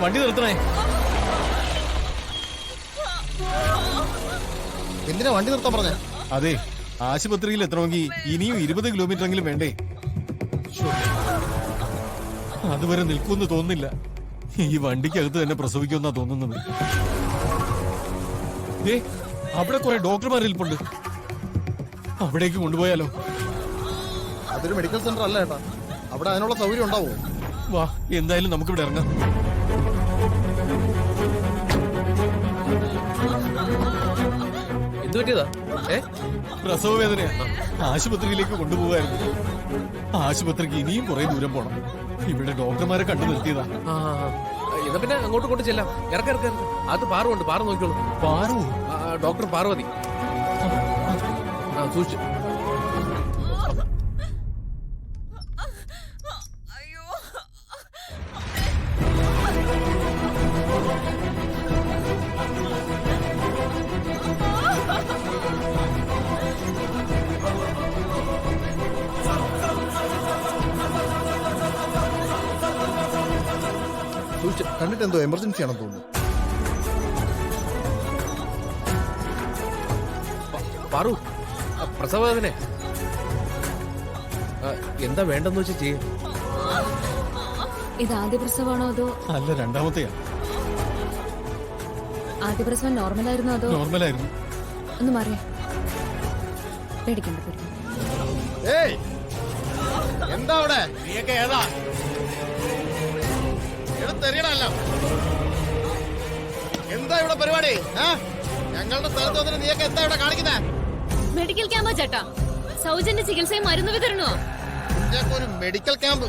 വണ്ടി നിർത്തണേ. എന്തിനാ വണ്ടി നിർത്താൻ പറഞ്ഞേ? അതെ, ആശുപത്രിയിൽ എത്തണമെങ്കിൽ ഇനിയും 20 കിലോമീറ്റർ എങ്കിലും വേണ്ടേ? അതുവരെ നിൽക്കുമെന്ന് തോന്നുന്നില്ല. ഈ വണ്ടിക്കകത്ത് തന്നെ പ്രസവിക്കുമെന്നാ തോന്നുന്നത്. അവിടെ കുറെ ഡോക്ടർമാർ ഇരിപ്പുണ്ട്. അവിടേക്ക് കൊണ്ടുപോയാലോ? അതൊരു മെഡിക്കൽ സെന്റർ അല്ല ഏട്ടാ. അവിടെ അതിനുള്ള സൗകര്യം ഉണ്ടാവോ? വാ, എന്തായാലും നമുക്കിവിടെ ഇറങ്ങാം. എന്ത് പറ്റിയതാ? പ്രസവ വേദനയാ. ആശുപത്രിയിലേക്ക് കൊണ്ടുപോകായിരുന്നു. ആശുപത്രിക്ക് ഇനിയും കുറെ ദൂരം പോണം. ഇവിടെ ഡോക്ടർമാരെ കണ്ടു നിർത്തിയതാ. എന്നാ പിന്നെ അങ്ങോട്ട് കൊണ്ട് ചെല്ലാം. ഇറക്ക. അത് പാറുണ്ട്, പാറ നോക്കിക്കോളൂ. പാറു? ഡോക്ടർ പാർവതി. സൂക്ഷിച്ചു. കണ്ടിട്ട് എന്തോ എമർജൻസി ആണെന്ന് തോന്നുന്നു. പാറു, പ്രസവവേദന എന്താ വേണ്ടെന്ന് വെച്ചാൽ ചെയ്യും. ഇത് ആദ്യ പ്രസവമാണോ അതോ? അല്ല, രണ്ടാമത്തെയാ. ആദ്യ പ്രസവം നോർമലായിരുന്നോ അതോ? നോർമലായിരുന്നു. ഒന്ന് മാറിയേ. പേടിക്കണ്ട. എന്താ അവിടെ? നീയൊക്കെ ഏതാ? എന്താ ഇവിടെ പരിപാടി? ഞങ്ങളുടെ സ്ഥലത്ത് വന്നിട്ട് നീയൊക്കെ എന്താ ഇവിടെ കാണിക്കുന്നത്? മെഡിക്കൽ ക്യാമ്പോ ചേട്ടാ? സൗജന്യ ചികിത്സയും മരുന്ന് വിതരണോ? ഒരു മെഡിക്കൽ ക്യാമ്പ്.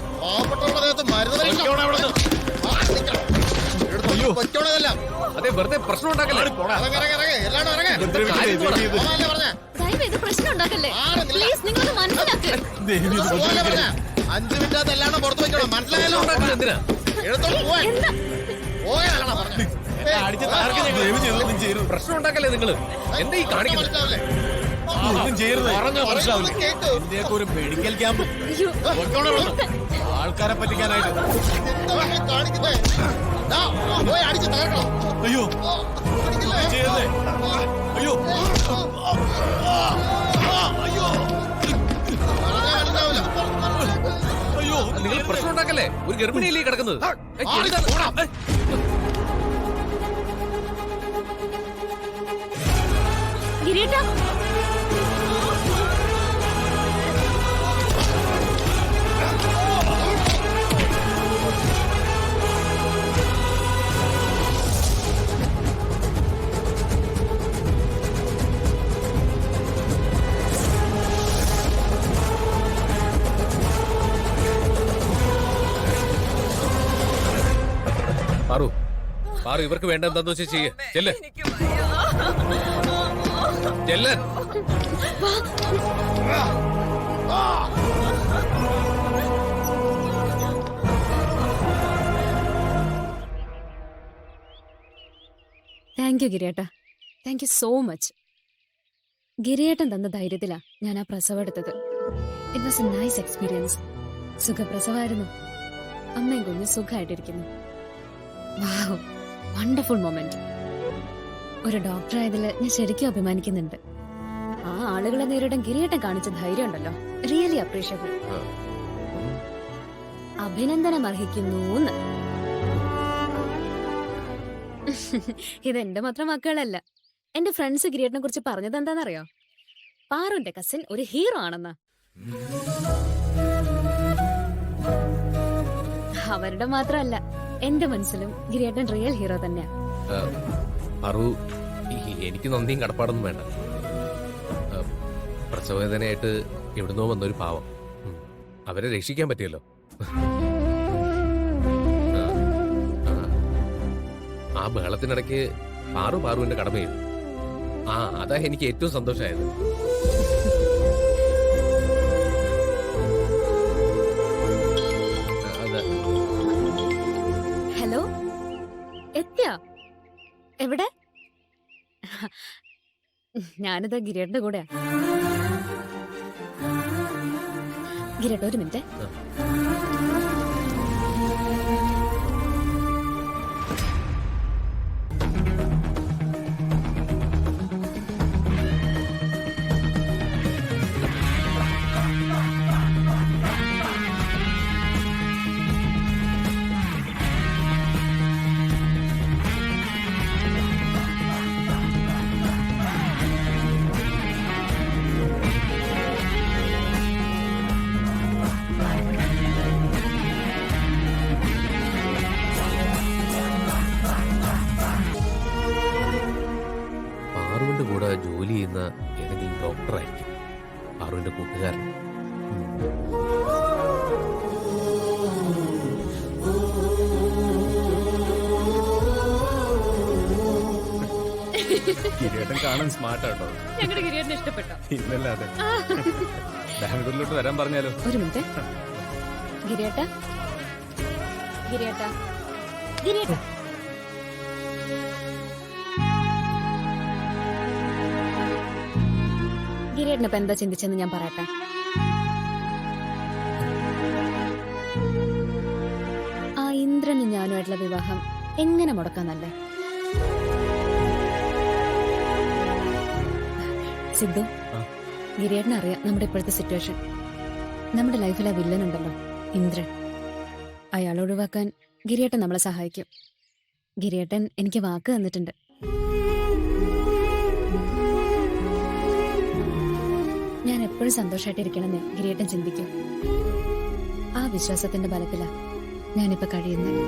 അതെ, വെറുതെ പ്രശ്നം ഉണ്ടാക്കല്ലേ. പ്രശ്നം ഉണ്ടാക്കല്ലേ പ്ലീസ്. നിങ്ങളൊന്ന് മനസ്സിലാക്ക്. 5 മിനിറ്റ് എല്ലാം പുറത്തു വെക്കണം. മനസ്സിലായല്ലോ? എന്തിനാ പ്രശ്നം ഉണ്ടാക്കല്ലേ നിങ്ങള്? എന്താ ഈ കാണിക്കുന്നത്? ഒരു മെഡിക്കൽ ക്യാമ്പ് ആൾക്കാരെ പറ്റിക്കാനായിട്ട്. അയ്യോ, ചെയ്യല്ലേ. അയ്യോ, അയ്യോ, നിങ്ങൾ പ്രശ്നം ഉണ്ടാക്കല്ലേ. ഒരു ഗർഭിണിയല്ലേ കിടക്കുന്നത്? ഗിരീട്ടാ, പാറു, പാറു, ഇവർക്ക് വേണ്ട എന്താന്ന് വെച്ചാൽ ചെയ്യേ. ചെല്ല്. താങ്ക് യു ഗിരിയേട്ടാ. Thank you so much. ഗിരിയേട്ടൻ തന്ന ധൈര്യത്തിലാ ഞാൻ ആ പ്രസവം എടുത്തത്. It was a nice experience. സുഖപ്രസവമായിരുന്നു. അമ്മയും കുഞ്ഞും സുഖമായിട്ടിരിക്കുന്നു. Wow, wonderful moment. ഒരു ഡോക്ടറായതിൽ ഞാൻ ശരിക്കും അഭിമാനിക്കുന്നുണ്ട്. ആ ആളുകളെ നേരിടാൻ ഗിരിയേട്ടൻ കാണിച്ച ധൈര്യം ഉണ്ടല്ലോ, റിയലി അപ്രീഷിയബിൾ. അഭിനന്ദനം അർഹിക്കുന്നു. ഇതെന്റെ മാത്രം മക്കളല്ല. എന്റെ ഫ്രണ്ട്സ് ഗിരിയേട്ടനെ കുറിച്ച് പറഞ്ഞത് എന്താണെന്നറിയോ? പാറുന്റെ കസിൻ ഒരു ഹീറോ ആണെന്നാ. അവരുടെ മാത്രമല്ല, എന്റെ മനസ്സിലും ഗിരിയേട്ടൻ റിയൽ ഹീറോ തന്നെയാ. എനിക്ക് നന്ദിയും കടപ്പാടൊന്നും വേണ്ട. പ്രസവവേദനയായിട്ട് എവിടുന്നോ വന്നൊരു പാവം, അവരെ രക്ഷിക്കാൻ പറ്റിയല്ലോ. ആ ബഹളത്തിനിടയ്ക്ക് പാറുവിന്റെ കടമ ചെയ്തു. അതാ എനിക്ക് ഏറ്റവും സന്തോഷമായത്. ഹലോ, എത്തിയാ? എവിടെ? ഞാനിതാ ഗിരിയേട്ടന്റെ കൂടെയാ. ഗിരിയേട്ട, ഒരു മിനിറ്റ്. ഗിരിയേട്ടൻ കാണാൻ സ്മാർട്ടാട്ടോ. ഞങ്ങളുടെ ഗിരിയേട്ടനെ ഇഷ്ടപ്പെട്ടോ? ഇന്നല്ലാതെ. ബാംഗ്ലൂരിലോട്ട് വരാൻ പറഞ്ഞാലോ? ഒരു മിനിറ്റ്. ഗിരിയേട്ട, ഗിരിയേട്ട, ഗിരിയേട്ട. ഗിരിയേട്ടൻ ഇപ്പൊ എന്താ ചിന്തിച്ചെന്ന് ഞാൻ പറയട്ടെ. ആ ഇന്ദ്രനും ഞാനുമായിട്ടുള്ള വിവാഹം എങ്ങനെ മുടക്കാന്നല്ലേ? സിദ്ധു, ഗിരിയേട്ടൻ അറിയാം നമ്മുടെ ഇപ്പോഴത്തെ സിറ്റുവേഷൻ. നമ്മുടെ ലൈഫിൽ ആ വില്ലൻ ഉണ്ടല്ലോ, ഇന്ദ്രൻ. അയാൾ ഒഴിവാക്കാൻ ഗിരിയേട്ടൻ നമ്മളെ സഹായിക്കും. ഗിരിയേട്ടൻ എനിക്ക് വാക്ക് തന്നിട്ടുണ്ട്. ഞാൻ എപ്പോഴും സന്തോഷമായിട്ടിരിക്കണമെന്ന് ഗിരിയേട്ടൻ ചിന്തിക്കും. ആ വിശ്വാസത്തിന്റെ ബലത്തിലാ ഞാനിപ്പോ കഴിയുന്നത്.